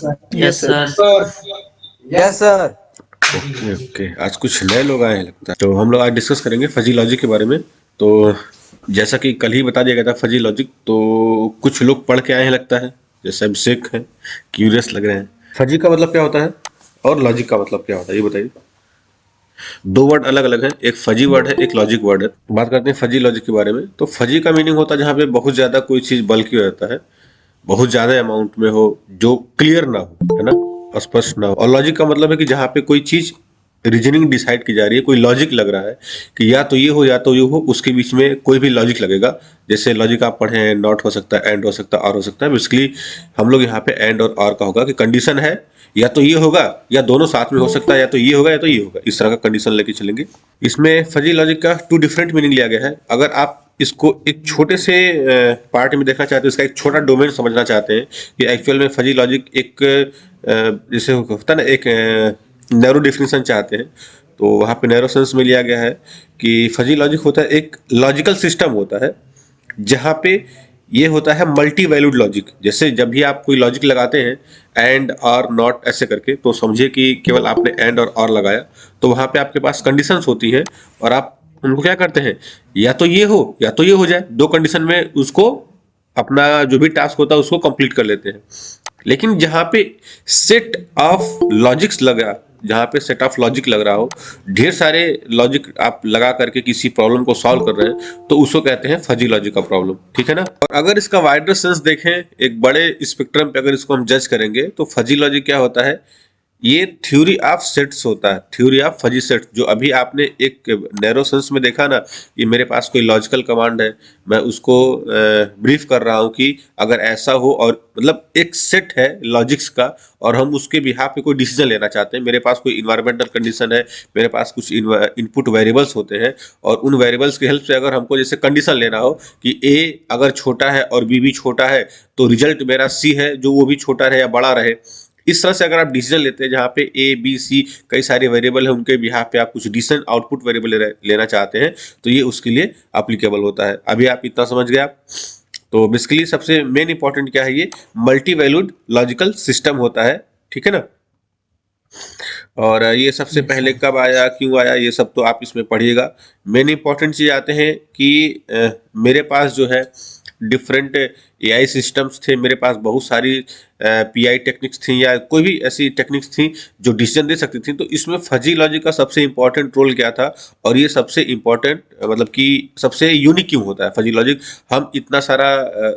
Yes yes sir. Sir. Yes sir. Okay okay, आज कुछ नए लोग आए हैं लगता है, तो हम लोग आज डिस्कस करेंगे फजी लॉजिक के बारे में। तो जैसा कि कल ही बता दिया गया था फजी लॉजिक, तो कुछ लोग पढ़ के आए हैं लगता है, जैसे अभिषेक है, क्यूरियस लग रहे हैं। फजी का मतलब क्या होता है और लॉजिक का मतलब क्या होता है, ये बताइए। दो वर्ड अलग अलग है, एक फजी वर्ड है, एक लॉजिक वर्ड है। बात करते हैं फजी लॉजिक के बारे में। तो फजी का मीनिंग होता है जहाँ पे बहुत ज्यादा कोई चीज बल्कि हो जाता है, बहुत ज्यादा अमाउंट में हो, जो क्लियर ना हो, है ना, स्पष्ट ना हो। और लॉजिक का मतलब है कि जहाँ पे कोई चीज रीजनिंग डिसाइड की जा रही है, कोई लॉजिक लग रहा है कि या तो ये हो या तो ये हो, उसके बीच में कोई भी लॉजिक लगेगा। जैसे लॉजिक आप पढ़े हैं, नॉट हो सकता है, एंड हो सकता है, और हो सकता है। बेसिकली हम लोग यहाँ पे एंड और का होगा कि कंडीशन है या तो ये होगा या दोनों साथ में हो सकता है, या तो ये होगा या तो ये होगा, इस तरह का कंडीशन लेके चलेंगे। इसमें फजी लॉजिक का टू डिफरेंट मीनिंग लिया गया है। अगर आप इसको एक छोटे से पार्ट में देखना चाहते हैं, इसका एक छोटा डोमेन समझना चाहते हैं कि एक्चुअल में फजी लॉजिक एक जैसे होता है ना, एक नैरो डेफिनेशन चाहते हैं, तो वहाँ पे नैरो सेंस में लिया गया है कि फजी लॉजिक होता है एक लॉजिकल सिस्टम होता है जहाँ पे ये होता है मल्टी वैल्यूड लॉजिक। जैसे जब भी आप कोई लॉजिक लगाते हैं, एंड और नॉट ऐसे करके, तो समझिए कि केवल आपने एंड और लगाया, तो वहाँ पे आपके पास कंडीशंस होती हैं और आप उनको क्या करते हैं, या तो ये हो या तो ये हो जाए, दो कंडीशन में उसको अपना जो भी टास्क होता है उसको कंप्लीट कर लेते हैं। लेकिन जहाँ पे सेट ऑफ लॉजिक्स लगा, जहाँ पे सेट ऑफ लॉजिक लग रहा हो, ढेर सारे लॉजिक आप लगा करके किसी प्रॉब्लम को सॉल्व कर रहे हैं, तो उसको कहते हैं फजी लॉजिक का प्रॉब्लम। ठीक है ना। और अगर इसका वाइडर सेंस देखें, एक बड़े स्पेक्ट्रम पे अगर इसको हम जज करेंगे, तो फजी लॉजिक क्या होता है, ये थ्योरी ऑफ सेट्स होता है, थ्योरी ऑफ फजी सेट्स। जो अभी आपने एक नैरो सेंस में देखा ना, ये मेरे पास कोई लॉजिकल कमांड है, मैं उसको ब्रीफ कर रहा हूँ कि अगर ऐसा हो, और मतलब एक सेट है लॉजिक्स का, और हम उसके बिहाफ पे कोई डिसीजन लेना चाहते हैं। मेरे पास कोई इन्वायरमेंटल कंडीशन है, मेरे पास कुछ इनपुट वेरिएबल्स होते हैं, और उन वेरिएबल्स की हेल्प से अगर हमको जैसे कंडीशन लेना हो कि ए अगर छोटा है और बी भी छोटा है, तो रिजल्ट मेरा सी है, जो वो भी छोटा रहे या बड़ा रहे। इस तरह से अगर आप डिसीजन लेते हैं, जहाँ पे ए बी सी कई सारे वेरिएबल है, उनके बिहाफ पे आप कुछ डिसीजन आउटपुट वेरिएबल लेना चाहते हैं, तो ये उसके लिए एप्लीकेबल होता है। अभी आप इतना समझ गए आप। तो बेसिकली सबसे मेन इंपॉर्टेंट क्या है, ये मल्टी वैल्यूड लॉजिकल सिस्टम होता है। ठीक है ना। और ये सबसे यस पहले सर। कब आया, क्यों आया, ये सब तो आप इसमें पढ़िएगा। मेन इंपॉर्टेंट चीज आते हैं कि मेरे पास जो है डिफरेंट एआई सिस्टम्स थे, मेरे पास बहुत सारी पीआई टेक्निक्स थी, या कोई भी ऐसी टेक्निक्स थी जो डिसीजन दे सकती थी। तो इसमें फजी लॉजिक का सबसे इंपॉर्टेंट रोल क्या था, और ये सबसे इंपॉर्टेंट मतलब कि सबसे यूनिक क्यों होता है फजी लॉजिक। हम इतना सारा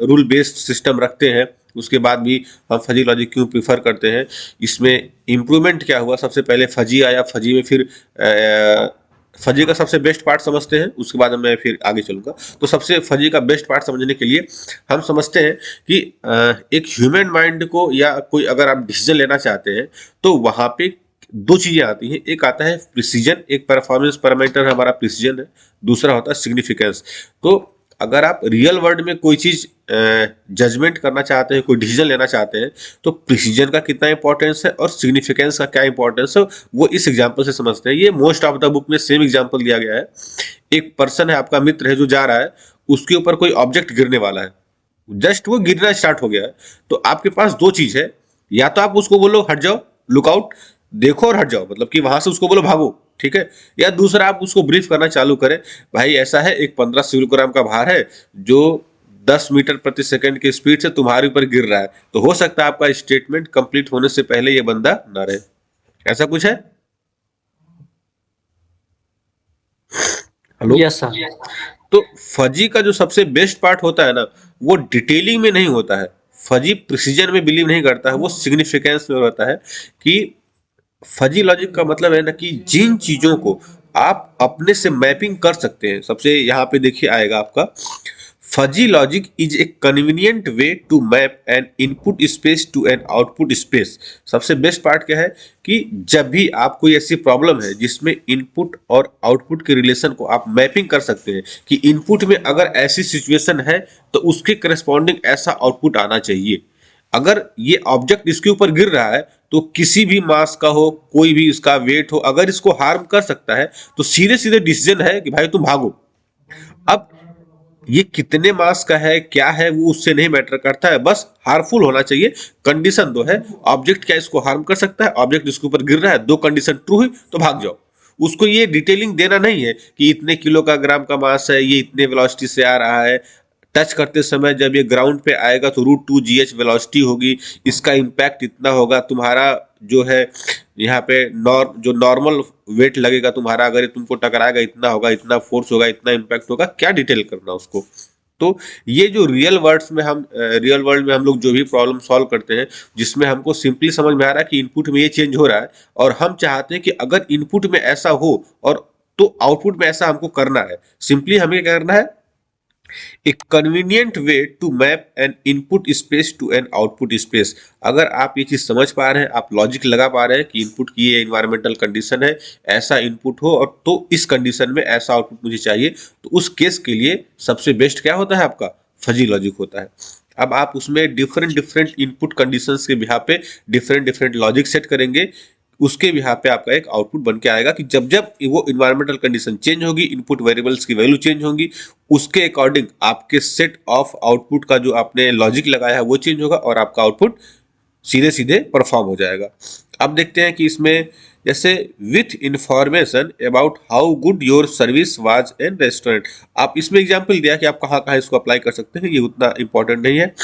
रूल बेस्ड सिस्टम रखते हैं, उसके बाद भी हम फजी लॉजिक क्यों प्रीफर करते हैं। इसमें इम्प्रूवमेंट क्या हुआ, सबसे पहले फजी आया, फजी में फिर फजी का सबसे बेस्ट पार्ट समझते हैं, उसके बाद मैं फिर आगे चलूंगा। तो सबसे फजी का बेस्ट पार्ट समझने के लिए हम समझते हैं कि एक ह्यूमन माइंड को, या कोई अगर आप डिसीजन लेना चाहते हैं, तो वहां पे दो चीजें आती हैं। एक आता है प्रिसीजन, एक परफॉर्मेंस पैरामीटर हमारा प्रिसीजन है, दूसरा होता है सिग्निफिकेंस। तो अगर आप रियल वर्ल्ड में कोई चीज जजमेंट करना चाहते हैं, कोई डिसीजन लेना चाहते हैं, तो प्रिसीजन का कितना इंपॉर्टेंस है और सिग्निफिकेंस का क्या इंपॉर्टेंस है, वो इस एग्जांपल से समझते हैं। ये मोस्ट ऑफ द बुक में सेम एग्जांपल दिया गया है। एक पर्सन है, आपका मित्र है, जो जा रहा है, उसके ऊपर कोई ऑब्जेक्ट गिरने वाला है, जस्ट वो गिरना स्टार्ट हो गया है। तो आपके पास दो चीज है, या तो आप उसको बोलो हट जाओ, लुकआउट, देखो और हट जाओ, मतलब कि वहां से उसको बोलो भागो, ठीक है। या दूसरा, आप उसको ब्रीफ करना चालू करें, भाई ऐसा है, एक 15 किलोग्राम का भार है, जो 10 मीटर प्रति सेकंड की स्पीड से तुम्हारे ऊपर गिर रहा है, तो हो सकता है आपका स्टेटमेंट कंप्लीट होने से पहले ये बंदा ना रहे। ऐसा कुछ है। हेलो। Yes sir. तो फजी का जो सबसे बेस्ट पार्ट होता है ना, वो डिटेलिंग में नहीं होता है। फजी प्रिसीजन में बिलीव नहीं करता है, वो सिग्निफिकेंस में होता है। कि फजी लॉजिक का मतलब है ना कि जिन चीजों को आप अपने से मैपिंग कर सकते हैं, सबसे यहाँ पे देखिए आएगा आपका, fuzzy logic is a convenient way to map an input space to an output space. सबसे बेस्ट पार्ट क्या है कि जब भी आप कोई ऐसी प्रॉब्लम है जिसमें इनपुट और आउटपुट के रिलेशन को आप मैपिंग कर सकते हैं, कि इनपुट में अगर ऐसी सिचुएशन है तो उसके करस्पॉन्डिंग ऐसा आउटपुट आना चाहिए। अगर ये ऑब्जेक्ट इसके ऊपर गिर रहा है, तो किसी भी मास का हो, कोई भी इसका वेट हो, अगर इसको हार्म कर सकता है, तो सीधे सीधे डिसीजन है कि भाई तुम भागो। अब ये कितने मास का है क्या है वो उससे नहीं मैटर करता है, बस हार्मफुल होना चाहिए। कंडीशन दो है, ऑब्जेक्ट क्या इसको हार्म कर सकता है, ऑब्जेक्ट इसके ऊपर गिर रहा है, दो कंडीशन ट्रू हुई तो भाग जाओ। उसको ये डिटेलिंग देना नहीं है कि इतने किलो का ग्राम का मास है, ये इतने वेलोसिटी से आ रहा है, टच करते समय जब ये ग्राउंड पे आएगा तो √2 GH वेलोसिटी होगी, इसका इम्पैक्ट इतना होगा, तुम्हारा जो है यहाँ पे जो नॉर्मल वेट लगेगा तुम्हारा, अगर ये तुमको टकराएगा इतना होगा, इतना फोर्स होगा, इतना इम्पैक्ट होगा, क्या डिटेल करना उसको। तो ये जो रियल वर्ल्ड में हम लोग जो भी प्रॉब्लम सॉल्व करते हैं, जिसमें हमको सिंपली समझ में आ रहा है कि इनपुट में ये चेंज हो रहा है और हम चाहते हैं कि अगर इनपुट में ऐसा हो और तो आउटपुट में ऐसा हमको करना है, सिंपली हमें क्या करना है, a convenient way to map an input space to an output space। अगर आप ये चीज समझ पा रहे हैं, आप लॉजिक लगा पा रहे हैं कि इनपुट की ये इन्वायरमेंटल कंडीशन है, ऐसा इनपुट हो और तो इस कंडीशन में ऐसा आउटपुट मुझे चाहिए, तो उस केस के लिए सबसे बेस्ट क्या होता है आपका, फजी लॉजिक होता है। अब आप उसमें डिफरेंट डिफरेंट इनपुट कंडीशंस के बिहाफ पे डिफरेंट डिफरेंट लॉजिक सेट करेंगे, उसके बिहाफ पे आपका एक आउटपुट बन के आएगा कि जब जब वो इन्वायरमेंटल कंडीशन चेंज होगी, इनपुट वेरिएबल्स की वैल्यू चेंज होंगी, उसके अकॉर्डिंग आपके सेट ऑफ आउटपुट का जो आपने लॉजिक लगाया है वो चेंज होगा और आपका आउटपुट सीधे सीधे परफॉर्म हो जाएगा। अब देखते हैं कि इसमें जैसे with information about how good your service was in restaurant, आप इसमें एग्जाम्पल दिया कि आप कहाँ कहाँ इसको अप्लाई कर सकते हैं, ये उतना इंपॉर्टेंट नहीं है।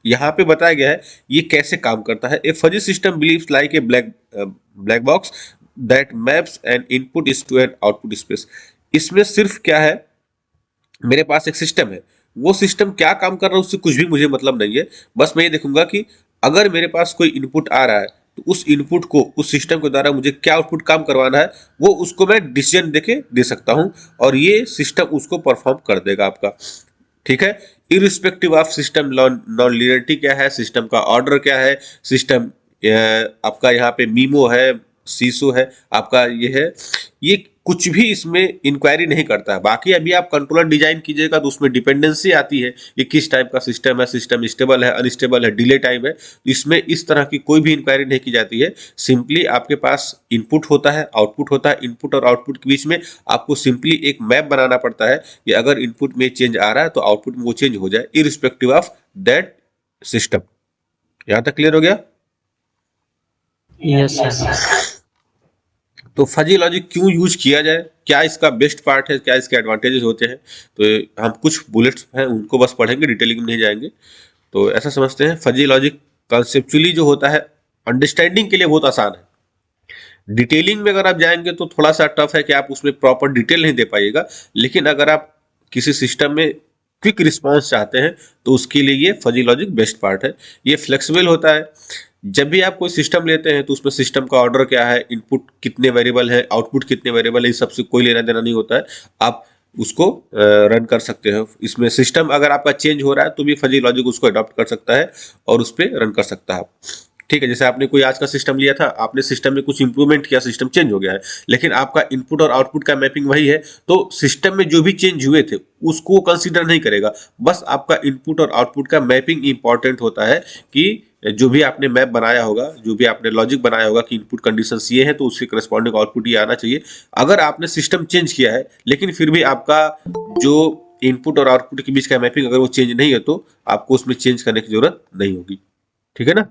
यहाँ पे बताया गया है ये कैसे काम करता है। A fuzzy system believes like a black box that maps an input is to an output space. इसमें सिर्फ क्या है, मेरे पास एक सिस्टम है, वो सिस्टम क्या काम कर रहा है उससे कुछ भी मुझे मतलब नहीं है, बस मैं ये देखूंगा कि अगर मेरे पास कोई इनपुट आ रहा है तो उस इनपुट को उस सिस्टम के द्वारा मुझे क्या आउटपुट काम करवाना है वो उसको मैं डिसीजन देके दे सकता हूं और ये सिस्टम उसको परफॉर्म कर देगा आपका। ठीक है, irrespective of system non linearity क्या है, सिस्टम का ऑर्डर क्या है, सिस्टम आपका यहाँ पे मीमो है, सीसो है, आपका ये है, ये कुछ भी इसमें इंक्वायरी नहीं करता है। बाकी अभी आप कंट्रोलर डिजाइन कीजिएगा तो उसमें डिपेंडेंसी आती है कि किस टाइप का सिस्टम है, सिस्टम स्टेबल है, अनस्टेबल है, डिले टाइम है, तो इसमें इस तरह की कोई भी इंक्वायरी नहीं की जाती है। सिंपली आपके पास इनपुट होता है, आउटपुट होता है, इनपुट और आउटपुट के बीच में आपको सिंपली एक मैप बनाना पड़ता है कि अगर इनपुट में चेंज आ रहा है तो आउटपुट में वो चेंज हो जाए इरिस्पेक्टिव ऑफ दैट सिस्टम। यहां तक क्लियर हो गया? Yes sir. तो फजी लॉजिक क्यों यूज किया जाए, क्या इसका बेस्ट पार्ट है, क्या इसके एडवांटेजेस होते हैं, तो हम कुछ बुलेट्स हैं उनको बस पढ़ेंगे, डिटेलिंग में नहीं जाएंगे। तो ऐसा समझते हैं फजी लॉजिक कॉन्सेप्चुअली जो होता है अंडरस्टैंडिंग के लिए बहुत आसान है। डिटेलिंग में अगर आप जाएंगे तो थोड़ा सा टफ है कि आप उसमें प्रॉपर डिटेल नहीं दे पाइएगा, लेकिन अगर आप किसी सिस्टम में क्विक रिस्पॉन्स चाहते हैं तो उसके लिए ये फजी लॉजिक बेस्ट पार्ट है। ये फ्लेक्सिबल होता है, जब भी आप कोई सिस्टम लेते हैं तो उसमें सिस्टम का ऑर्डर क्या है, इनपुट कितने वेरिएबल है, आउटपुट कितने वेरिएबल है, इस सबसे कोई लेना देना नहीं होता है, आप उसको रन कर सकते हो। इसमें सिस्टम अगर आपका चेंज हो रहा है तो भी फजी लॉजिक उसको अडॉप्ट कर सकता है और उस पर रन कर सकता है। ठीक है, जैसे आपने कोई आज का सिस्टम लिया था, आपने सिस्टम में कुछ इंप्रूवमेंट किया, सिस्टम चेंज हो गया है, लेकिन आपका इनपुट और आउटपुट का मैपिंग वही है, तो सिस्टम में जो भी चेंज हुए थे उसको कंसीडर नहीं करेगा, बस आपका इनपुट और आउटपुट का मैपिंग इंपॉर्टेंट होता है कि जो भी आपने मैप बनाया होगा, जो भी आपने लॉजिक बनाया होगा कि इनपुट कंडीशंस ये है तो उसके करस्पॉन्डिंग आउटपुट ये आना चाहिए। अगर आपने सिस्टम चेंज किया है लेकिन फिर भी आपका जो इनपुट और आउटपुट के बीच का मैपिंग अगर वो चेंज नहीं है तो आपको उसमें चेंज करने की जरूरत नहीं होगी। ठीक है ना?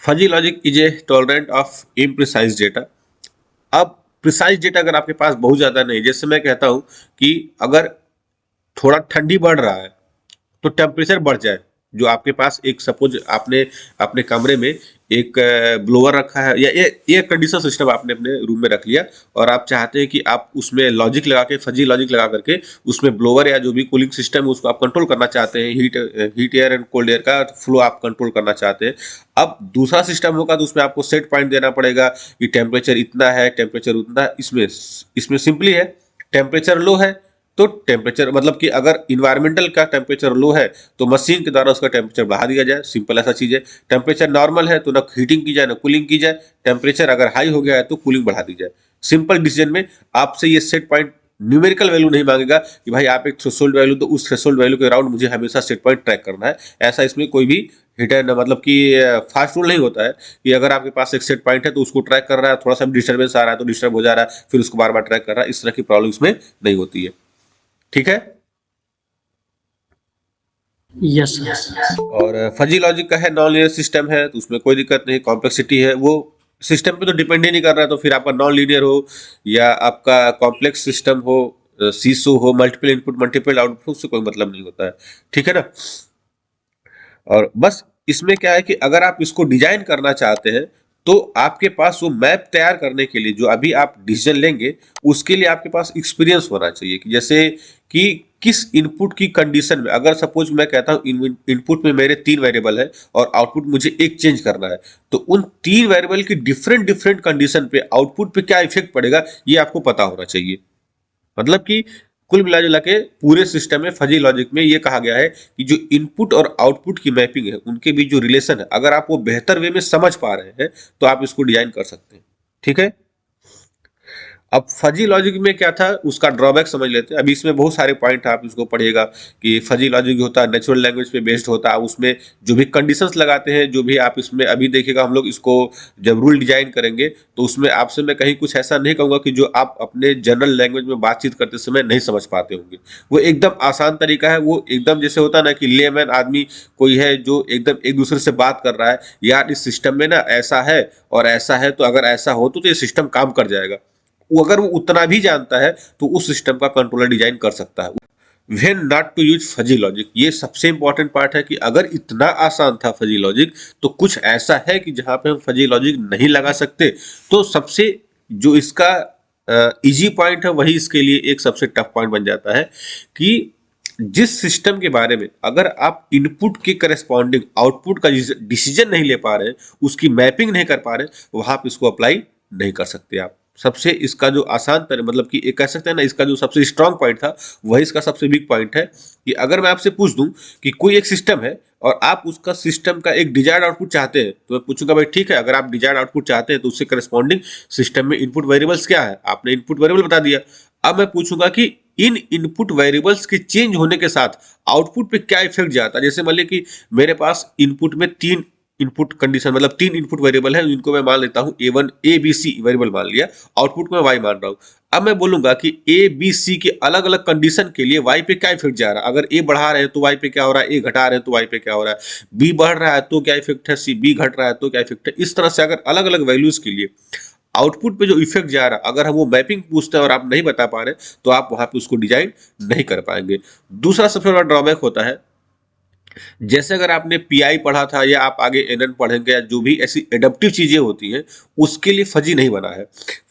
Fuzzy logic is a tolerant of imprecise data. अब प्रिसाइज डेटा अगर आपके पास बहुत ज्यादा नहीं, जैसे मैं कहता हूं कि अगर थोड़ा ठंडी बढ़ रहा है तो टेम्परेचर बढ़ जाए, जो आपके पास एक सपोज आपने अपने कमरे में एक ब्लोअर रखा है या एयर कंडीशन सिस्टम आपने अपने रूम में रख लिया और आप चाहते हैं कि आप उसमें लॉजिक लगा के, फजी लॉजिक लगा करके उसमें ब्लोअर या जो भी कूलिंग सिस्टम है उसको आप कंट्रोल करना चाहते हैं, heat air and cold air का फ्लो आप कंट्रोल करना चाहते हैं। अब दूसरा सिस्टम होगा तो उसमें आपको सेट पॉइंट देना पड़ेगा कि टेम्परेचर इतना है, टेम्परेचर उतना है। इसमें सिंपली है, टेम्परेचर लो है तो टेम्परेचर मतलब कि अगर इन्वायरमेंटल का टेम्परेचर लो है तो मशीन के द्वारा उसका टेम्परेचर बढ़ा दिया जाए, सिंपल ऐसा चीज है। टेम्परेचर नॉर्मल है तो ना हीटिंग की जाए ना कूलिंग की जाए, टेम्परेचर अगर हाई हो गया है तो कूलिंग बढ़ा दी जाए। सिंपल डिसीजन में आपसे ये सेट पॉइंट न्यूमेरिकल वैल्यू नहीं मांगेगा कि भाई आप एक थ्रेशोल्ड वैल्यू, तो उस थ्रेशोल्ड वैल्यू के अराउंड मुझे हमेशा सेट पॉइंट ट्रैक करना है। ऐसा इसमें कोई भी हिडन मतलब कि फास्ट रूल नहीं होता है कि अगर आपके पास एक सेट पॉइंट है तो उसको ट्रैक कर रहा है, थोड़ा सा डिस्टर्बेंस आ रहा है तो डिस्टर्ब हो जा रहा है, फिर उसको बार बार ट्रैक कर रहा है, इस तरह की प्रॉब्लम इसमें नहीं होती है। ठीक है। Yes sir. और फजी लॉजिक का है, नॉन लीनियर सिस्टम है तो उसमें कोई दिक्कत नहीं, कॉम्प्लेक्सिटी है वो सिस्टम पे तो डिपेंड ही नहीं कर रहा है, तो फिर आपका नॉन लीनियर हो या आपका कॉम्प्लेक्स सिस्टम हो, सीसो हो, मल्टीपल इनपुट मल्टीपल आउटपुट, उससे कोई मतलब नहीं होता है, ठीक है ना। और बस इसमें क्या है कि अगर आप इसको डिजाइन करना चाहते हैं तो आपके पास वो मैप तैयार करने के लिए जो अभी आप डिसीजन लेंगे उसके लिए आपके पास एक्सपीरियंस होना चाहिए, कि जैसे कि किस इनपुट की कंडीशन में, अगर सपोज मैं कहता हूं इनपुट में मेरे 3 वेरिएबल है और आउटपुट मुझे एक चेंज करना है, तो उन 3 वेरिएबल की डिफरेंट डिफरेंट कंडीशन पे आउटपुट पे क्या इफेक्ट पड़ेगा ये आपको पता होना चाहिए। मतलब कि कुल मिला जुला के पूरे सिस्टम में फजी लॉजिक में ये कहा गया है कि जो इनपुट और आउटपुट की मैपिंग है उनके बीच जो रिलेशन है अगर आप वो बेहतर वे में समझ पा रहे हैं तो आप इसको डिजाइन कर सकते हैं, ठीक है। अब फजी लॉजिक में क्या था उसका ड्रॉबैक समझ लेते हैं। अभी इसमें बहुत सारे पॉइंट आप इसको पढ़िएगा कि फजी लॉजिक होता है नेचुरल लैंग्वेज पे बेस्ड होता है, उसमें जो भी कंडीशंस लगाते हैं, जो भी आप इसमें अभी देखिएगा हम लोग इसको जब रूल डिजाइन करेंगे तो उसमें आपसे मैं कहीं कुछ ऐसा नहीं कहूंगा कि जो आप अपने जनरल लैंग्वेज में बातचीत करते समय नहीं समझ पाते होंगे। वो एकदम आसान तरीका है, वो एकदम जैसे होता है ना कि लेमैन आदमी कोई है जो एकदम एक दूसरे से बात कर रहा है, यार इस सिस्टम में ना ऐसा है और ऐसा है, तो अगर ऐसा हो तो ये सिस्टम काम कर जाएगा, वो अगर वो उतना भी जानता है तो उस सिस्टम का कंट्रोलर डिजाइन कर सकता है। When not to use fuzzy logic, ये सबसे इंपॉर्टेंट पार्ट है कि अगर इतना आसान था फजी लॉजिक तो कुछ ऐसा है कि जहां पे हम फजी लॉजिक नहीं लगा सकते। तो सबसे जो इसका इजी पॉइंट है वही इसके लिए एक सबसे टफ पॉइंट बन जाता है कि जिस सिस्टम के बारे में अगर आप इनपुट के करस्पॉन्डिंग आउटपुट का डिसीजन नहीं ले पा रहे, उसकी मैपिंग नहीं कर पा रहे, वहां आप इसको अप्लाई नहीं कर सकते। आप सबसे इसका जो आसान तरह मतलब कि एक कह सकते हैं ना, इसका जो सबसे स्ट्रांग पॉइंट था वही इसका सबसे वीक पॉइंट है कि अगर मैं आपसे पूछ दूं कि कोई एक सिस्टम है और आप उसका सिस्टम का एक डिजायर्ड आउटपुट चाहते हैं, तो मैं पूछूंगा भाई ठीक है, अगर आप डिजायर्ड आउटपुट चाहते हैं तो उससे करस्पॉन्डिंग सिस्टम में इनपुट वेरिएबल्स क्या है, आपने इनपुट वेरिएबल बता दिया। अब मैं पूछूंगा कि इन इनपुट वेरिएबल्स के चेंज होने के साथ आउटपुट पे क्या इफेक्ट जाता है। जैसे मान लीजिए कि मेरे पास इनपुट में 3 इनपुट कंडीशन मतलब 3 इनपुट वेरिएबल है, इनको मैं मान लेता हूं A1 ABC वेरिएबल मान लिया, आउटपुट में Y मान रहा हूं। अब मैं बोलूंगा कि A B C के अलग अलग कंडीशन के लिए Y पे क्या इफेक्ट जा रहा है, अगर A बढ़ा रहे हैं तो Y पे क्या हो रहा है, A घटा रहे हैं तो Y पे क्या हो रहा है, B बढ़ रहा है तो क्या इफेक्ट है, B घट रहा है तो क्या इफेक्ट है। इस तरह से अगर अलग अलग वैल्यूज के लिए आउटपुट पे जो इफेक्ट जा रहा है अगर हम वो मैपिंग पूछते हैं और आप नहीं बता पा रहे तो आप वहां पे उसको डिजाइन नहीं कर पाएंगे। दूसरा सबसे बड़ा ड्रॉबैक होता है, जैसे अगर आपने पीआई पढ़ा था या आप आगे एनएन पढ़ेंगे या जो भी ऐसी एडप्टिव चीजें होती हैं उसके लिए फजी नहीं बना है।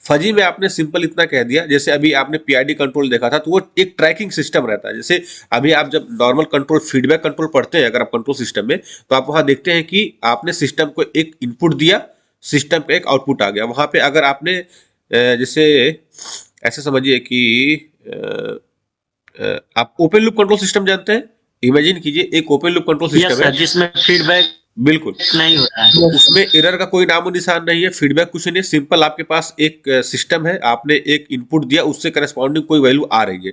फजी में आपने सिंपल इतना कह दिया, जैसे अभी आपने पीआईडी कंट्रोल देखा था तो वो एक ट्रैकिंग सिस्टम रहता है। जैसे अभी आप जब नॉर्मल कंट्रोल फीडबैक कंट्रोल पढ़ते हैं अगर आप कंट्रोल सिस्टम में, तो आप वहां देखते हैं कि आपने सिस्टम को एक इनपुट दिया, सिस्टम पे एक आउटपुट आ गया। वहां पे अगर आपने जैसे ऐसे समझिए कि आप ओपन लूप कंट्रोल सिस्टम जानते हैं, इमेजिन कीजिए एक ओपन लूप कंट्रोल सिस्टम है जिसमें फीडबैक बिल्कुल नहीं होता है, तो उसमें एरर का कोई नामो निशान नहीं है, फीडबैक कुछ नहीं है, सिंपल आपके पास एक सिस्टम है, आपने एक इनपुट दिया उससे करस्पॉन्डिंग कोई वैल्यू आ रही है।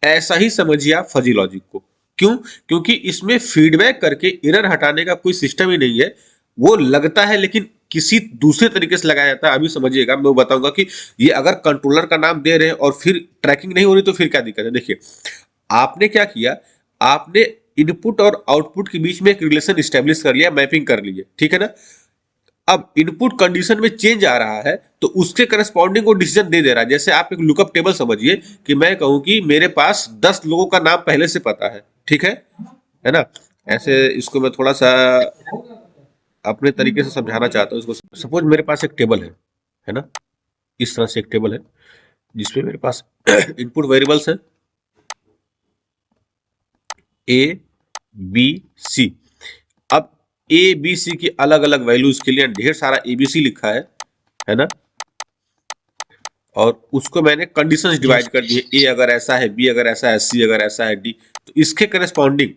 ऐसा ही समझिए आप फजी लॉजिक को। क्यों? क्योंकि इसमें फीडबैक करके एरर हटाने का कोई सिस्टम ही नहीं है, वो लगता है लेकिन किसी दूसरे तरीके से लगाया जाता है। अभी समझिएगा, मैं बताऊंगा कि ये अगर कंट्रोलर का नाम दे रहे हैं और फिर ट्रैकिंग नहीं हो रही तो फिर क्या दिक्कत है। देखिए आपने क्या किया, आपने इनपुट और आउटपुट के बीच में एक रिलेशन स्टैब्लिश कर लिया, मैपिंग कर ली है, ठीक है ना। अब इनपुट कंडीशन में चेंज आ रहा है तो उसके करस्पॉन्डिंग वो डिसीजन दे रहा है। जैसे आप एक लुकअप टेबल समझिए कि मैं कहूं कि मेरे पास 10 लोगों का नाम पहले से पता है, ठीक है ना। ऐसे इसको मैं थोड़ा सा अपने तरीके से समझाना चाहता हूँ इसको। सपोज मेरे पास एक टेबल है ना, इस तरह से एक टेबल है जिसमें मेरे पास इनपुट वेरिएबल्स है A B C। अब A B C की अलग अलग वैल्यूज के लिए ढेर सारा ABC लिखा है ना, और उसको मैंने कंडीशंस डिवाइड कर दिए, A अगर ऐसा है, B अगर ऐसा है, C अगर ऐसा है, D। तो इसके करस्पॉन्डिंग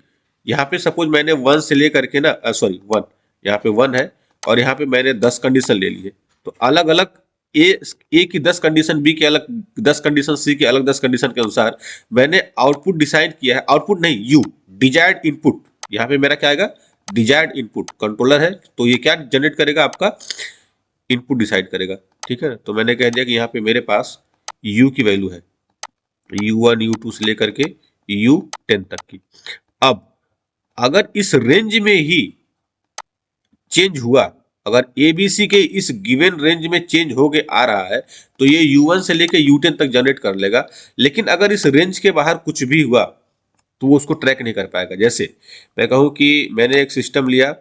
यहाँ पे सपोज मैंने 1 से लेकर के ना सॉरी 1, यहाँ पे 1 है और यहाँ पे मैंने 10 कंडीशन ले ली है। तो अलग अलग ए की 10 कंडीशन, बी के अलग 10 कंडीशन, सी के अलग 10 कंडीशन के अनुसार मैंने आउटपुट डिसाइड किया है। आउटपुट नहीं, यू डिजायर्ड इनपुट, यहाँ पे मेरा क्या आएगा, डिजायर्ड इनपुट। कंट्रोलर है तो ये क्या जनरेट करेगा, आपका इनपुट डिसाइड करेगा, ठीक है। तो मैंने कह दिया कि यहाँ पे मेरे पास u की वैल्यू है, u1 u2 से लेकर के U10 तक की। अब अगर इस रेंज में ही चेंज हुआ, अगर एबीसी के इस गिवन रेंज में चेंज होके आ रहा है तो ये U1 से लेके U10 तक जनरेट कर लेगा। लेकिन अगर इस रेंज के बाहर कुछ भी हुआ तो वो उसको ट्रैक नहीं कर पाएगा। जैसे मैं कहूँ कि मैंने एक सिस्टम लिया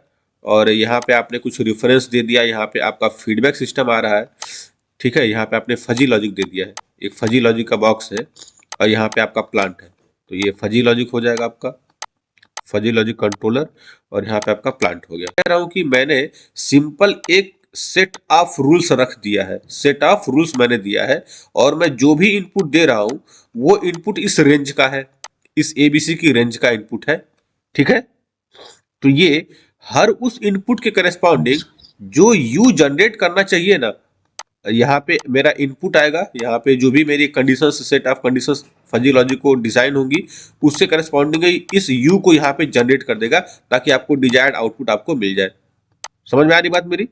और यहाँ पे आपने कुछ रेफरेंस दे दिया, यहाँ पे आपका फीडबैक सिस्टम आ रहा है, ठीक है, यहाँ पे आपने फजी लॉजिक दे दिया है, एक फजी लॉजिक का बॉक्स है और यहाँ पे आपका प्लांट है, तो ये फजी लॉजिक हो जाएगा आपका फजी लॉजिक कंट्रोलर, और यहाँ पे आपका प्लांट हो गया। कह रहा हूँ कि मैंने सिंपल एक सेट ऑफ रूल्स रख दिया है, सेट ऑफ रूल्स मैंने दिया है, और मैं जो भी इनपुट दे रहा हूँ वो इनपुट इस रेंज का है, इस एबीसी की रेंज का इनपुट है, ठीक है। तो ये हर उस इनपुट के करेस्पॉन्डिंग जो यू जनरेट करना चाहिए ना, यहाँ पे मेरा इनपुट आएगा, यहाँ पे जो भी मेरी conditions, set of conditions fuzzy logic को डिजाइन होंगी उससे करस्पॉन्डिंग इस यू को यहाँ पे जनरेट कर देगा ताकि आपको डिजायर्ड आउटपुट आपको मिल जाए। समझ में आ रही बात मेरी?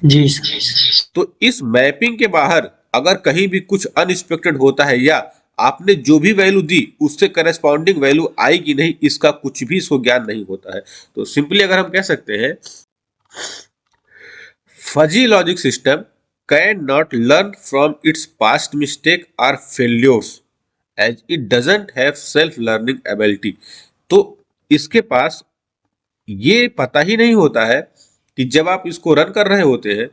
जी सर। तो इस मैपिंग के बाहर अगर कहीं भी कुछ अनएक्सपेक्टेड होता है या आपने जो भी वैल्यू दी उससे करस्पॉन्डिंग वैल्यू आई कि नहीं, इसका कुछ भी इसको ज्ञान नहीं होता है। तो सिंपली अगर हम कह सकते हैं fuzzy logic system cannot learn from its past mistake or failures as it doesn't have self learning ability। तो इसके पास ये पता ही नहीं होता है कि जब आप इसको रन कर रहे होते हैं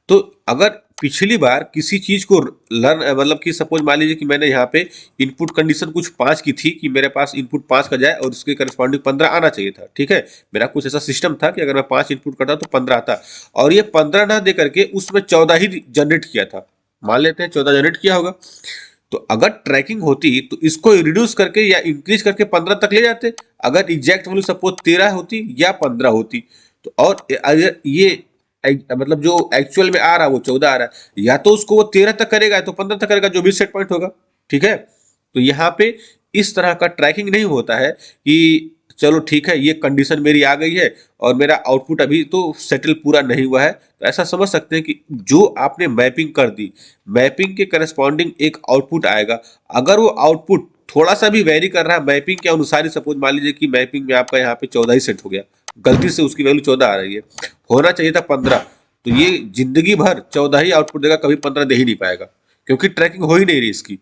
तो अगर पिछली बार किसी चीज को लर्न, मतलब कि सपोज मान लीजिए कि मैंने यहाँ पे इनपुट कंडीशन कुछ 5 की थी कि मेरे पास इनपुट 5 का जाए और उसके करस्पॉन्डिंग 15 आना चाहिए था, ठीक है। मेरा कुछ ऐसा सिस्टम था कि अगर मैं 5 इनपुट करता तो 15 आता, और ये 15 ना दे करके उसमें 14 ही जनरेट किया था, मान लेते हैं 14 जनरेट किया होगा। तो अगर ट्रैकिंग होती तो इसको रिड्यूस करके या इंक्रीज करके 15 तक ले जाते, अगर एग्जैक्ट वैल्यू सपोज 13 होती या 15 होती। तो और अगर ये मतलब जो एक्चुअल में आ रहा है वो 14 आ रहा है, या तो उसको वो 13 तक करेगा या तो 15 तक करेगा, जो भी सेट पॉइंट होगा, ठीक है। तो यहाँ पे इस तरह का ट्रैकिंग नहीं होता है कि चलो ठीक है ये कंडीशन मेरी आ गई है और मेरा आउटपुट अभी तो सेटल पूरा नहीं हुआ है। तो ऐसा समझ सकते हैं कि जो आपने मैपिंग कर दी, मैपिंग के करस्पॉन्डिंग एक आउटपुट आएगा, अगर वो आउटपुट थोड़ा सा भी वेरी कर रहा है मैपिंग के अनुसार ही, सपोज मान लीजिए कि मैपिंग में आपका यहाँ पे 14 ही सेट हो गया, गलती से उसकी वैल्यू 14 आ रही है, होना चाहिए था 15, तो ये जिंदगी भर 14 ही आउटपुट देगा, कभी 15 दे ही नहीं पाएगा क्योंकि ट्रैकिंग हो ही नहीं रही इसकी।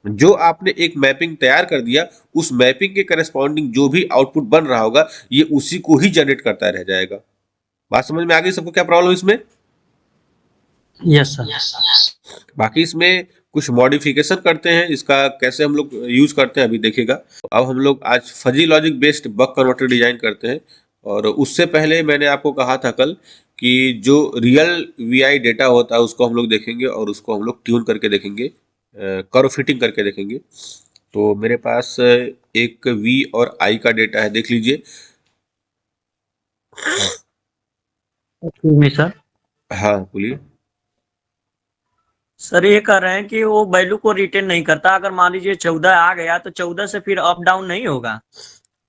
जो आपने एक मैपिंग तैयार कर दिया उस मैपिंग के करस्पॉन्डिंग जो भी आउटपुट बन रहा होगा ये उसी को ही जनरेट करता रह जाएगा। बात समझ में आ गई सबको? क्या प्रॉब्लम इसमें? Yes sir. बाकी इसमें कुछ मॉडिफिकेशन करते हैं, इसका कैसे हम लोग यूज करते हैं अभी देखेगा। अब हम लोग आज fuzzy logic based bug converter design करते हैं, और उससे पहले मैंने आपको कहा था कल कि जो रियल वीआई डेटा होता है उसको हम लोग देखेंगे और उसको हम लोग ट्यून करके देखेंगे, कर्व फिटिंग करके देखेंगे। तो मेरे पास एक वी और आई का डेटा है, देख लीजिए। Excuse me sir. हाँ बोलिए। सर ये कह रहे हैं कि वो वैल्यू को रिटेन नहीं करता, अगर मान लीजिए 14 आ गया तो 14 से फिर अप डाउन नहीं होगा।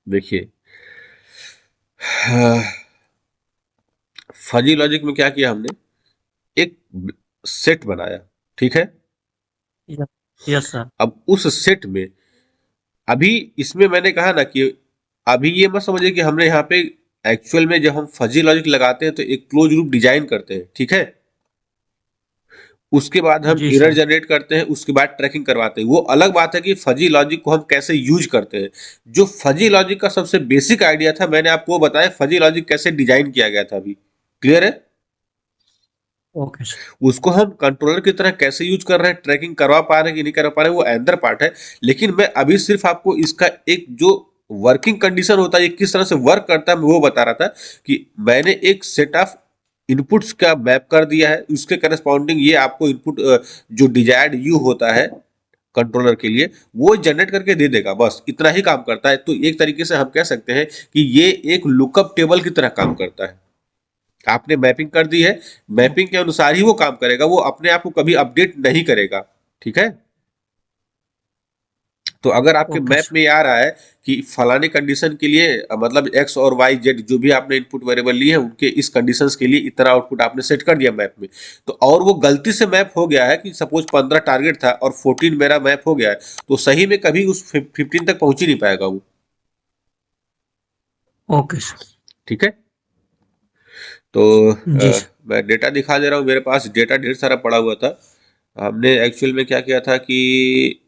देखिए फजी लॉजिक में क्या किया हमने, एक सेट बनाया, ठीक है। Yes sir. अब उस सेट में अभी इसमें मैंने कहा ना कि अभी ये मत समझिए कि हमने यहाँ पे एक्चुअल में जब हम फजी लॉजिक लगाते हैं तो एक क्लोज लूप डिजाइन करते हैं, ठीक है। उसके बाद हम जी एरर सर। जनरेट करते हैं, उसके बाद ट्रैकिंग करवाते हैं। वो अलग बात है कि फजी लॉजिक को हम कैसे यूज करते हैं। जो फजी लॉजिक का सबसे बेसिक आइडिया था मैंने आपको वो बताया, फजी लॉजिक कैसे डिजाइन किया गया था, अभी क्लियर है? Okay sir. उसको हम कंट्रोलर की तरह कैसे यूज कर रहे हैं, ट्रैकिंग करवा पा रहे हैं कि नहीं करवा पा रहे हैं, वो अंदर पार्ट है। लेकिन मैं अभी सिर्फ आपको इसका एक जो वर्किंग कंडीशन होता है, ये किस तरह से वर्क करता है, मैं वो बता रहा था कि मैंने एक सेट ऑफ इनपुट्स का मैप कर दिया है, उसके करस्पॉन्डिंग ये आपको इनपुट जो डिजायर्ड यू होता है कंट्रोलर के लिए वो जनरेट करके दे देगा, बस इतना ही काम करता है। तो एक तरीके से हम कह सकते हैं कि ये एक लुकअप टेबल की तरह काम करता है। आपने मैपिंग कर दी है, मैपिंग के अनुसार ही वो काम करेगा, वो अपने आप को कभी अपडेट नहीं करेगा, ठीक है। तो अगर आपके ओके मैप सर। में ये आ रहा है कि फलाने कंडीशन के लिए मतलब एक्स और वाई जेड जो भी आपने इनपुट वेरिएबल लिए हैं उनके इस कंडीशंस के लिए इतना आउटपुट आपने सेट कर दिया मैप में, तो और वो गलती से मैप हो गया है कि सपोज 15 टारगेट था और 14 मेरा मैप हो गया है, तो सही में कभी उस 15 तक पहुंच ही नहीं पाएगा वो। Okay sir. ठीक है। तो जी सर। मैं डेटा दिखा दे रहा हूँ, मेरे पास डेटा ढेर सारा पड़ा हुआ था। हमने एक्चुअल में क्या किया था कि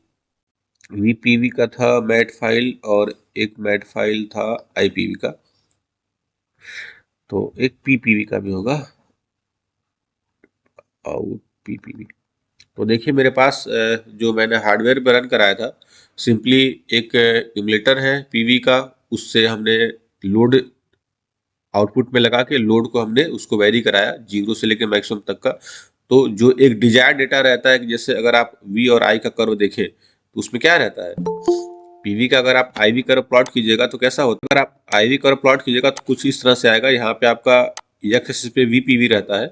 वीपीवी का था मैट फाइल और एक मैट फाइल था आईपीवी का, तो एक पीपीवी का भी होगा, आउट पीपीवी। तो देखिए मेरे पास जो मैंने हार्डवेयर पर रन कराया था, सिंपली एक इमुलेटर है पीवी का, उससे हमने लोड आउटपुट में लगा के लोड को हमने उसको वेरी कराया 0 से लेकर मैक्सिमम तक का। तो जो एक डिजायर डेटा रहता है कि जैसे अगर आप वी और आई का कर्व देखें तो उसमें क्या रहता है, पीवी का अगर आप आईवी कर्व प्लॉट कीजिएगा तो कैसा होता है, अगर आप आईवी कर्व प्लॉट कीजिएगा तो कुछ इस तरह से आएगा। यहाँ पे आपका एक्स एक्सिस पे वीपीवी रहता है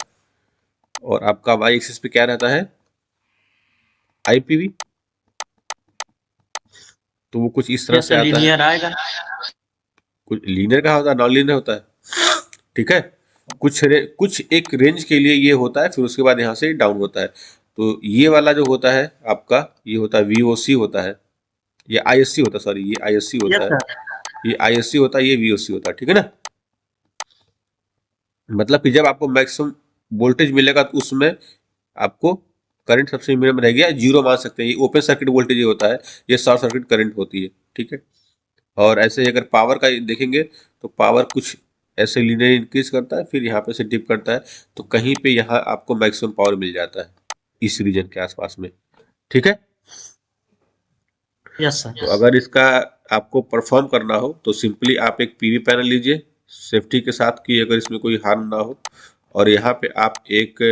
और आपका वाई एक्सिस पे क्या रहता है, आईपीवी। तो वो कुछ इस तरह यस से सर, आता है। लीनियर आएगा। कुछ लीनियर का होता है, नॉन लीनियर होता है। ठीक है। कुछ एक रेंज के लिए ये होता है, फिर उसके बाद यहाँ से डाउन होता है। तो ये वाला जो होता है आपका, ये होता है वीओसी होता है, ये आईएससी होता है, सॉरी ये आईएससी होता यस है, सर। ये आईएससी होता है, ये वीओसी होता है। ठीक है ना। मतलब कि जब आपको मैक्सिमम वोल्टेज मिलेगा तो उसमें आपको करंट सबसे मिनिमम रह गया, जीरो मान सकते हैं। ये ओपन सर्किट वोल्टेज ये होता है, ये शॉर्ट सर्किट करंट होती है। ठीक है। और ऐसे ही अगर पावर का देखेंगे तो पावर कुछ ऐसे लीनियर इंक्रीज करता है, फिर यहाँ पे से डिप करता है, तो कहीं पे यहाँ आपको मैक्सिमम पावर मिल जाता है इस रीजन के आसपास में। ठीक है। यस तो सर। अगर इसका आपको परफॉर्म करना हो तो सिंपली आप एक पीवी पैनल लीजिए सेफ्टी के साथ कि अगर इसमें कोई हार्म ना हो, और यहाँ पे आप एक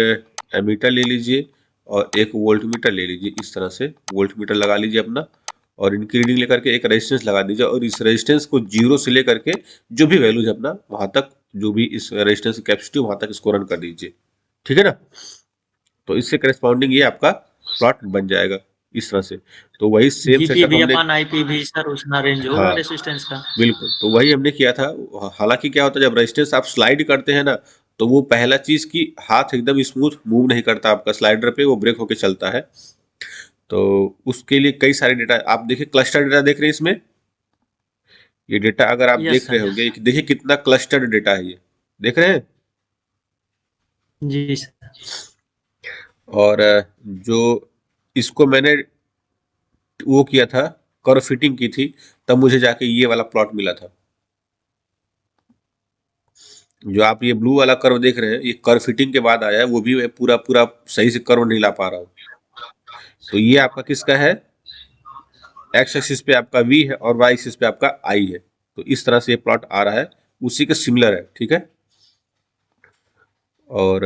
एमीटर ले लीजिए और एक वोल्ट मीटर ले लीजिए। इस तरह से वोल्ट मीटर लगा लीजिए अपना, और इनकी रीडिंग लेकर के एक रेजिस्टेंस लगा दीजिए, और इस रेजिस्टेंस को जीरो से लेकर के जो भी वैल्यूज है अपना वहां तक, जो भी इस रेजिस्टेंस की कैपेसिटी वहां तक इसको रन कर दीजिए। ठीक है ना। तो इससे करस्पॉन्डिंग ये आपका प्लॉट बन जाएगा इस तरह से। तो वही सेम सेटअप जीपीवी हमने, अपन आईपीवी सर उतना रेंज होगा हाँ रेसिस्टेंस का। बिल्कुल, तो वही हमने किया था। हालांकि क्या होता है जब रेजिस्टेंस आप स्लाइड करते हैं ना, तो वो पहला चीज की हाथ एकदम स्मूथ मूव नहीं करता आपका स्लाइडर पे, वो ब्रेक होके चलता है। तो उसके लिए कई सारे डेटा आप देखिए, क्लस्टर डेटा देख रहे हैं इसमें, ये डेटा अगर आप यस देख रहे सर। होंगे, देखिए कितना क्लस्टर्ड डेटा है ये, देख रहे हैं। जी सर। और जो इसको मैंने वो किया था, कर्व फिटिंग की थी, तब मुझे जाके ये वाला प्लॉट मिला था। जो आप ये ब्लू वाला कर्व देख रहे हैं, ये कर्व फिटिंग के बाद आया है, वो भी मैं पूरा पूरा सही से कर्व नहीं ला पा रहा हूँ। तो ये आपका किसका है, एक्स एक्सिस पे आपका वी है और वाई एक्सिस पे आपका आई है। तो इस तरह से ये प्लॉट आ रहा है, उसी के सिमिलर है। ठीक है। और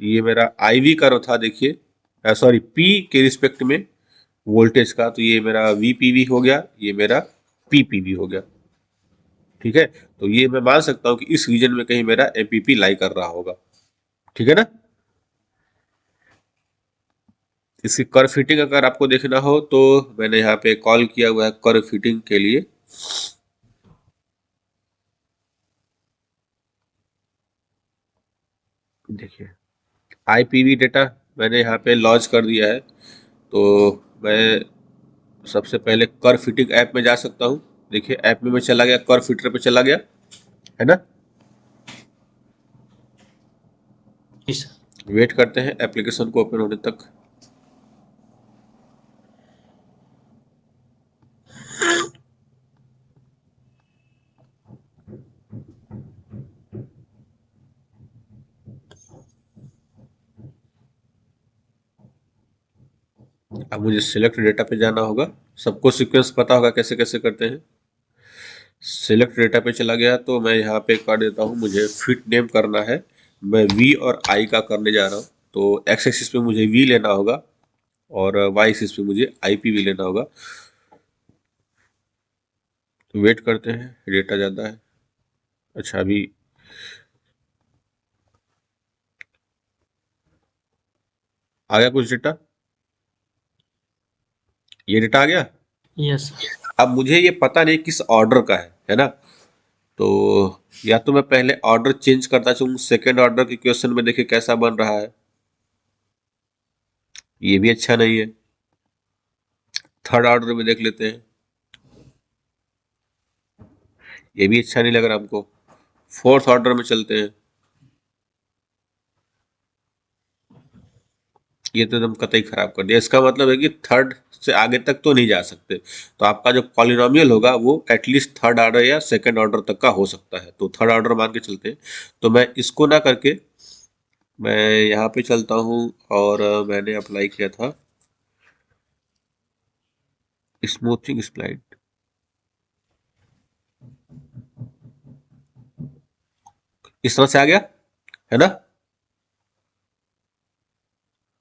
ये मेरा आई वी कर्व था, देखिए सॉरी पी के रिस्पेक्ट में वोल्टेज का, तो ये मेरा वी पी वी हो गया, ये मेरा पी पी वी हो गया। ठीक है। तो ये मैं मान सकता हूँ कि इस रीजन में कहीं मेरा एमपीपी लाई कर रहा होगा। ठीक है ना। इसकी कर्व फिटिंग अगर आपको देखना हो तो मैंने यहाँ पे कॉल किया हुआ है कर्व फिटिंग के लिए। देखिए आईपीवी डेटा मैंने यहाँ पे लॉन्च कर दिया है। तो मैं सबसे पहले कर्व फिटिंग ऐप में जा सकता हूँ। देखिए ऐप में मैं चला गया, कर्व फिटर पे चला गया, है ना। जी सर। वेट करते हैं एप्लीकेशन को ओपन होने तक। अब मुझे सिलेक्ट डेटा पे जाना होगा। सबको सीक्वेंस पता होगा कैसे कैसे करते हैं। सिलेक्ट डेटा पे चला गया तो मैं यहाँ पे कर देता हूँ, मुझे फिट नेम करना है। मैं वी और आई का करने जा रहा हूँ। तो एक्स एक्सिस पे मुझे वी लेना होगा और वाई एक्सिस पे मुझे आई पी वी लेना होगा। तो वेट करते हैं, डेटा ज़्यादा है। अच्छा अभी आ गया कुछ डेटा, ये डेटा आ गया। यस। अब मुझे ये पता नहीं किस ऑर्डर का है ना। तो या तो मैं पहले ऑर्डर चेंज करता चलूँ, सेकेंड ऑर्डर के क्वेश्चन में देखिए कैसा बन रहा है, ये भी अच्छा नहीं है। थर्ड ऑर्डर में देख लेते हैं, ये भी अच्छा नहीं लग रहा हमको। फोर्थ ऑर्डर में चलते हैं, ये तो एकदम कतई खराब कर दिया। इसका मतलब है कि थर्ड से आगे तक तो नहीं जा सकते। तो आपका जो पॉलिनोमियल होगा वो एटलीस्ट थर्ड ऑर्डर या सेकंड ऑर्डर तक का हो सकता है। तो थर्ड ऑर्डर मान के चलते हैं। तो मैं इसको ना करके मैं यहाँ पे चलता हूँ और मैंने अप्लाई किया था स्मूथिंग स्प्लाइट। इस तरह से आ गया है ना।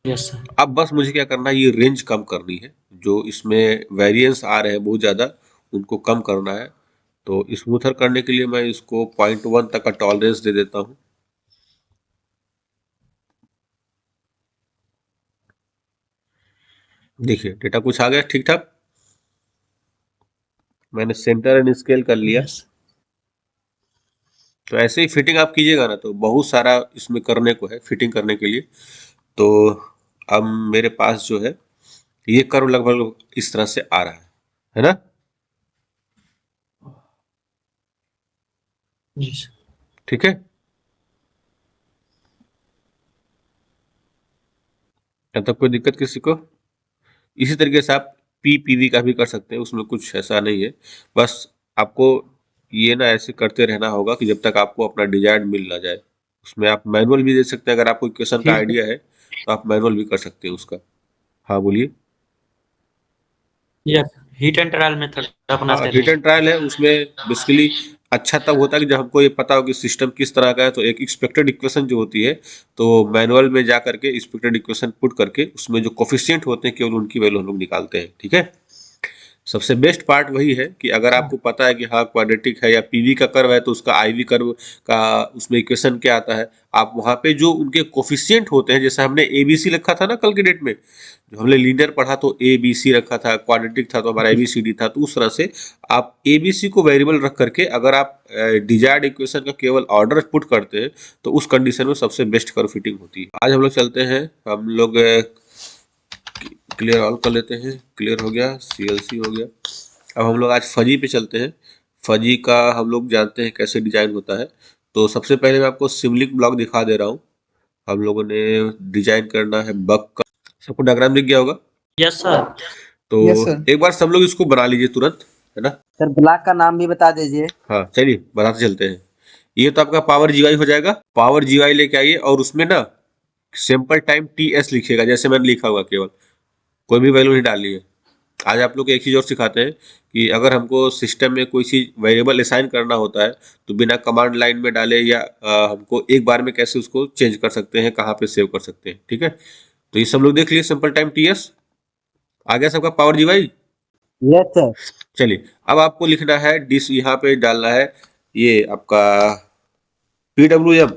Yes sir. अब बस मुझे क्या करना है, ये रेंज कम करनी है, जो इसमें वेरिएंस आ रहे हैं बहुत ज़्यादा, उनको कम करना है। तो स्मूथर करने के लिए मैं इसको 0.1 तक का टॉलरेंस दे देता हूँ। देखिए डेटा कुछ आ गया ठीक ठाक। मैंने सेंटर एंड स्केल कर लिया। यस। तो ऐसे ही फिटिंग आप कीजिएगा ना, तो बहुत सारा इसमें करने को है फिटिंग करने के लिए। तो अब मेरे पास जो है ये कर्व लगभग इस तरह से आ रहा है ना। जी सर। ठीक है, अब तक कोई दिक्कत किसी को। इसी तरीके से आप पीपीवी का भी कर सकते हैं, उसमें कुछ ऐसा नहीं है। बस आपको ये ना ऐसे करते रहना होगा कि जब तक आपको अपना डिजाइन मिल ना जाए। उसमें आप मैनुअल भी दे सकते हैं, अगर आपको क्वेश्चन का ठीक है। आइडिया है तो आप मैनुअल भी कर सकते हैं उसका। हाँ बोलिए। Yes. Heat and trial method हाँ अपनाते हिट एंड रहेंगे। ट्रायल है, उसमें बेसिकली अच्छा तब होता है कि जब हमको ये पता हो कि सिस्टम किस तरह का है। तो एक एक्सपेक्टेड इक्वेशन जो होती है, तो मैनुअल में जा करके एक्सपेक्टेड इक्वेशन पुट करके उसमें जो कोफिशिएंट होते हैं केवल उनकी वैल्यू हम लोग निकालते हैं। ठीक है, सबसे बेस्ट पार्ट वही है कि अगर आपको पता है कि हाँ क्वाड्रेटिक है या पीवी का कर्व है, तो उसका आईवी कर्व का उसमें इक्वेशन क्या आता है। आप वहां पे जो उनके कोफिशिएंट होते हैं, जैसे हमने एबीसी रखा था ना कल के डेट में, जो हमने लीनियर पढ़ा तो एबीसी रखा था, क्वाड्रेटिक था तो हमारा एबीसीडी था। तो उस तरह से आप एबीसी को वेरिएबल रख करके अगर आप डिजायर्ड इक्वेशन का केवल ऑर्डर पुट करते हैं, तो उस कंडीशन में सबसे बेस्ट कर्व फिटिंग होती है। आज हम लोग चलते हैं, हम लोग क्लियर ऑल कर लेते हैं। क्लियर हो गया, सीएलसी हो गया। अब हम लोग आज फजी पे चलते हैं। फजी का हम लोग जानते हैं कैसे डिजाइन होता है। तो सबसे पहले मैं आपको सिमलिंक ब्लॉक दिखा दे रहा हूँ। हम लोगों ने डिजाइन करना है बग का। सबको डायग्राम दिख गया होगा। Yes sir. तो यस सर। एक बार सब लोग इसको बना लीजिए तुरंत, है ना। सर ब्लॉक का नाम भी बता दीजिए। हाँ चलिए बनाते चलते हैं। ये तो आपका पावर जीवाई हो जाएगा। पावर जीवाई लेके आइए और उसमें ना सैंपल टाइम टी एस लिखिएगा, जैसे मैंने लिखा हुआ, केवल कोई भी वैल्यू नहीं डालनी है। आज आप लोग को एक चीज़ और सिखाते हैं कि अगर हमको सिस्टम में कोई चीज़ वेरिएबल असाइन करना होता है, तो बिना कमांड लाइन में डाले या हमको एक बार में कैसे उसको चेंज कर सकते हैं, कहाँ पे सेव कर सकते हैं। ठीक है, तो ये सब लोग देख लिए। सिंपल टाइम टीएस आ गया सबका पावर जीवाई। Yes sir. चलिए अब आपको लिखना है डिस, यहाँ पे डालना है ये आपका पीडब्ल्यूएम।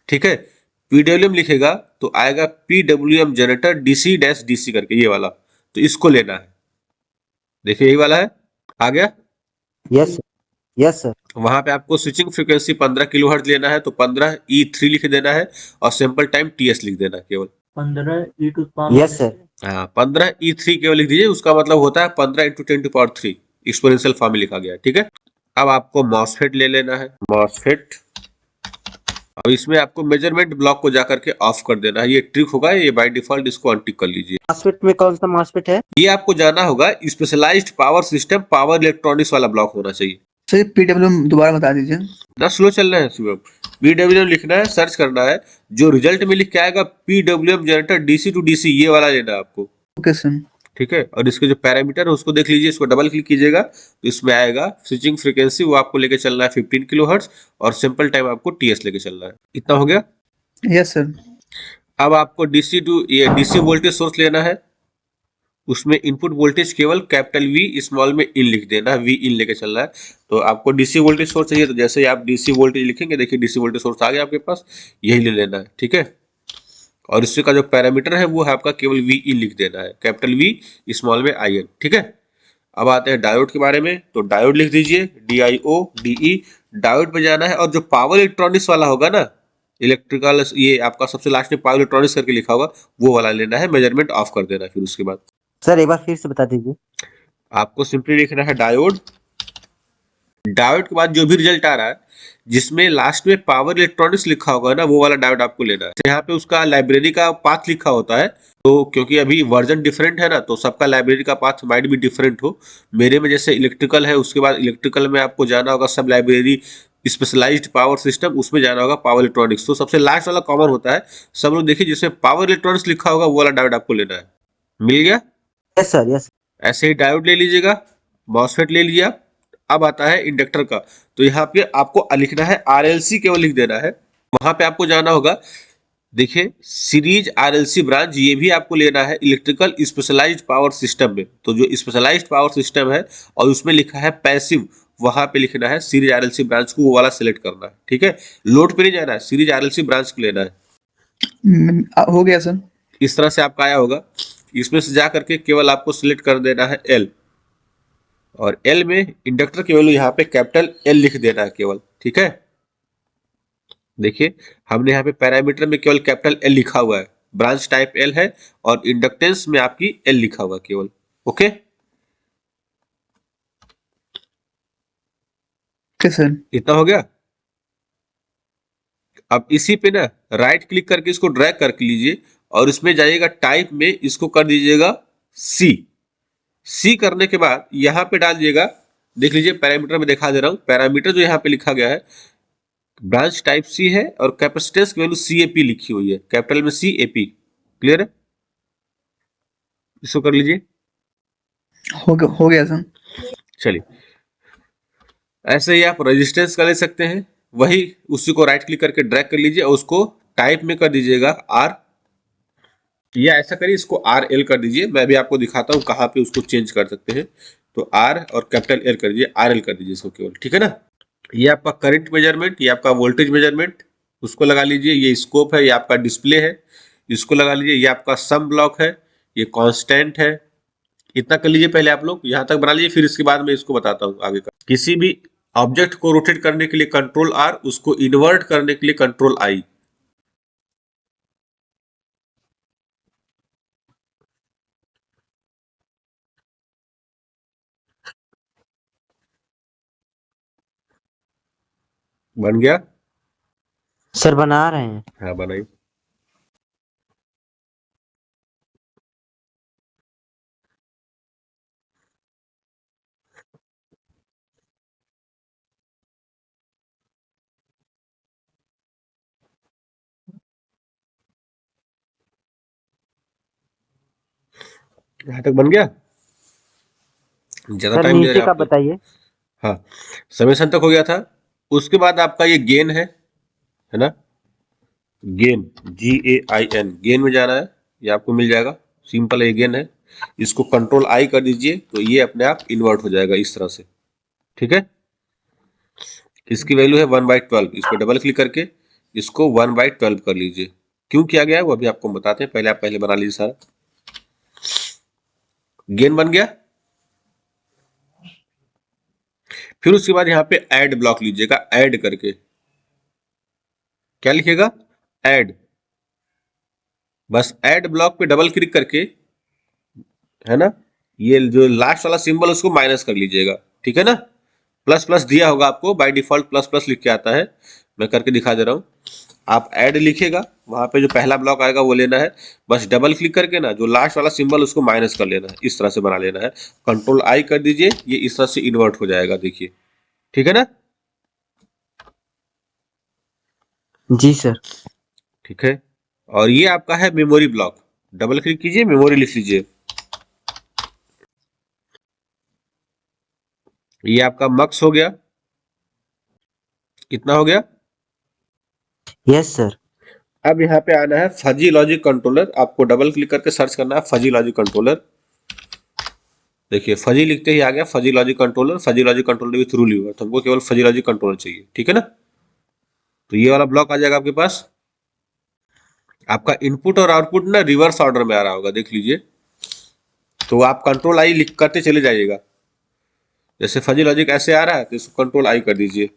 ठीक है, पीडब्ल्यूएम लिखेगा तो आएगा PWM generator DC dash DC करके, ये वाला। तो इसको लेना है, देखिए यही वाला है, आ गया। Yes sir. Yes sir. वहां पे आपको स्विचिंग फ्रीक्वेंसी 15 किलोहर्ट्ज लेना है, तो 15E3 लिख देना है और सैंपल टाइम टीएस लिख देना है केवल। 15 यस सर। हाँ 15E3 केवल लिख दीजिए, उसका मतलब होता है 15 × 10⁻³ एक्सपोनेंशियल फॉर्म में लिखा गया है। ठीक है, अब आपको मॉसफेट ले लेना है, मॉसफेट। अब इसमें आपको मेजरमेंट ब्लॉक को जाकर के ऑफ कर देना है। ये ट्रिक होगा, ये बाय डिफॉल्ट इसको अनटिक कर लीजिए। मॉसफेट में कौन सा मॉसफेट है? ये आपको जाना होगा specialised power system power electronics वाला ब्लॉक होना चाहिए। सर पीडब्ल्यू दोबारा बता दीजिए। ना स्लो चल रहा है शिवम। पीडब्ल्यूएम लिखना है, सर्च करना है, जो रिजल्ट में लिख के आएगा PWM generator DC to DC, ये वाला लेना है आपको। Okay sir. ठीक है, और इसके जो पैरामीटर है उसको देख लीजिए, इसको डबल क्लिक कीजिएगा तो इसमें आएगा स्विचिंग फ्रीक्वेंसी, वो आपको लेके चलना है 15 किलोहर्ट्ज, और सिंपल टाइम आपको टीएस लेके चलना है। इतना हो गया। Yes sir. अब आपको डीसी टू ये डीसी वोल्टेज सोर्स लेना है। उसमें इनपुट वोल्टेज केवल कैपिटल वी स्मॉल में इन लिख देना, वी इन लेके चलना है। तो आपको डीसी वोल्टेज सोर्स चाहिए, तो जैसे ही आप डीसी वोल्टेज लिखेंगे, देखिए डीसी वोल्टेज सोर्स आ गया आपके पास, यही ले लेना है। ठीक है, और इससे का जो पैरामीटर है वो है आपका केवल वी इन लिख देना है, कैपिटल वी स्मॉल में आई एन। ठीक है, अब आते हैं डायोड के बारे में, तो डायोड लिख दीजिए DIODE, डायोड पे जाना है और जो पावर इलेक्ट्रॉनिक्स वाला होगा ना, इलेक्ट्रिकल, ये आपका सबसे लास्ट में पावर इलेक्ट्रॉनिक्स करके लिखा होगा, वो वाला लेना है, मेजरमेंट ऑफ कर देना है। फिर उसके बाद सर एक बार फिर से बता दीजिए। आपको सिंपली लिखना है डायोड, डायोड के बाद जो भी रिजल्ट आ रहा है जिसमें लास्ट में पावर इलेक्ट्रॉनिक्स लिखा होगा ना, वो वाला डायोड आपको लेना है। यहाँ पे उसका लाइब्रेरी का पाथ लिखा होता है, तो क्योंकि अभी वर्जन डिफरेंट है ना, तो सबका लाइब्रेरी का पाथ माइट भी डिफरेंट हो। मेरे में जैसे इलेक्ट्रिकल है, उसके बाद इलेक्ट्रिकल में आपको जाना होगा सब लाइब्रेरी, स्पेशलाइज्ड पावर सिस्टम, उसमें जाना होगा पावर इलेक्ट्रॉनिक्स। तो सबसे लास्ट वाला कॉमन होता है, सब लोग देखिए जिसमें पावर इलेक्ट्रॉनिक्स लिखा होगा वो वाला डायोड आपको लेना है। मिल गया? Yes sir, yes. ऐसे ही डायोड ले लीजिएगा, मॉसफेट ले लिया। अब आता है इंडक्टर का, तो यहाँ पे आपको लिखना है RLC, केवल लिख देना है। वहां पे आपको जाना होगा, देखिए सीरीज RLC ब्रांच, ये भी आपको लेना है इलेक्ट्रिकल स्पेशलाइज्ड पावर सिस्टम में। तो जो स्पेशलाइज्ड पावर सिस्टम है और उसमें लिखा है पैसिव, वहां पे लिखना है सीरीज RLC ब्रांच को, वो वाला सिलेक्ट करना है। ठीक है, लोड पे नहीं जाना है, सीरीज RLC ब्रांच को लेना है। हो गया सर। इस तरह से आपका आया होगा, इसमें से जा करके केवल आपको सिलेक्ट कर देना है L, और L में इंडक्टर की वैल्यू यहाँ पे कैपिटल L लिख देना है केवल। ठीक है, देखिए हमने यहाँ पे पैरामीटर में केवल कैपिटल L लिखा हुआ है, ब्रांच टाइप L है, और इंडक्टेंस में आपकी L लिखा हुआ है केवल। Okay, sir. इतना हो गया। अब इसी पे ना राइट क्लिक करके इसको ड्रैग कर लीजिए और इसमें जाइएगा टाइप में, इसको कर दीजिएगा C करने के बाद यहाँ पे डाल दीजिएगा, देख लीजिए पैरामीटर में दिखा दे रहा हूँ, पैरामीटर जो यहाँ पे लिखा गया है ब्रांच टाइप C है, और कैपेसिटेंस की वैल्यू CAP लिखी हुई है, कैपिटल में CAP। क्लियर है? इसको कर लीजिए। हो गया सर। चलिए, ऐसे ही आप रेजिस्टेंस का ले सकते हैं, वही उसी को राइट क्लिक करके ड्रैग कर लीजिए और उसको टाइप में कर दीजिएगा R, या ऐसा करिए इसको RL कर दीजिए। मैं भी आपको दिखाता हूँ कहाँ पे उसको चेंज कर सकते हैं। तो R और कैपिटल L कर दीजिए, RL कर दीजिए इसको केवल। ठीक है ना, ये आपका करंट मेजरमेंट, ये आपका वोल्टेज मेजरमेंट, उसको लगा लीजिए। ये स्कोप है, ये आपका डिस्प्ले है, इसको लगा लीजिए। ये आपका सम ब्लॉक है, ये कांस्टेंट है। इतना कर लीजिए पहले आप लोग, यहाँ तक बना लीजिए, फिर इसके बाद मैं इसको बताता हूँ आगे का। किसी भी ऑब्जेक्ट को रोटेट करने के लिए कंट्रोल R, उसको इन्वर्ट करने के लिए कंट्रोल I। बन गया? सर बना रहे हैं। हाँ बनाइए। यहाँ तक बन गया? ज्यादा सर टाइम ले नीचे रहे का आप तो। बताइए। हाँ, समेशन तक हो गया था। उसके बाद आपका ये गेन है ना, गेन GAIN, गेन में जाना है, ये आपको मिल जाएगा, सिंपल है, गेन है। इसको कंट्रोल I कर दीजिए तो ये अपने आप इन्वर्ट हो जाएगा इस तरह से। ठीक है, इसकी वैल्यू है 1/12, इस पर डबल क्लिक करके इसको 1/12 कर लीजिए। क्यों किया गया है वो अभी आपको बताते हैं, पहले आप पहले बना लीजिए सारा। गेन बन गया। फिर उसके बाद यहाँ पे ऐड ब्लॉक लीजिएगा, ऐड करके क्या लिखेगा, ऐड। बस ऐड ब्लॉक पे डबल क्लिक करके, है ना, ये जो लास्ट वाला सिंबल उसको माइनस कर लीजिएगा। ठीक है ना, प्लस प्लस दिया होगा आपको, बाय डिफॉल्ट प्लस प्लस लिख के आता है, मैं करके दिखा दे रहा हूँ। आप ऐड लिखेगा, वहां पे जो पहला ब्लॉक आएगा वो लेना है, बस डबल क्लिक करके ना जो लास्ट वाला सिंबल उसको माइनस कर लेना है, इस तरह से बना लेना है। कंट्रोल I कर दीजिए, ये इस तरह से इन्वर्ट हो जाएगा, देखिए। ठीक है ना, जी सर। ठीक है। और ये आपका है मेमोरी ब्लॉक, डबल क्लिक कीजिए, मेमोरी लिख लीजिए। ये आपका मक्स हो गया, कितना हो गया? Yes sir. अब यहाँ पे आना है फजी लॉजिक कंट्रोलर, आपको डबल क्लिक करके सर्च करना है फजी लॉजिक कंट्रोलर। देखिए फजी लिखते ही आ गया fuzzy logic controller, fuzzy logic controller with rule user, तो हमको केवल फजी लॉजिक कंट्रोलर चाहिए। ठीक है ना, तो ये वाला ब्लॉक आ जाएगा आपके पास। आपका इनपुट और आउटपुट ना रिवर्स ऑर्डर में आ रहा होगा, देख लीजिए। तो आप कंट्रोल I लिख करते चले जाइएगा, जैसे फजी लॉजिक ऐसे आ रहा है तो इसको कंट्रोल आई कर दीजिए।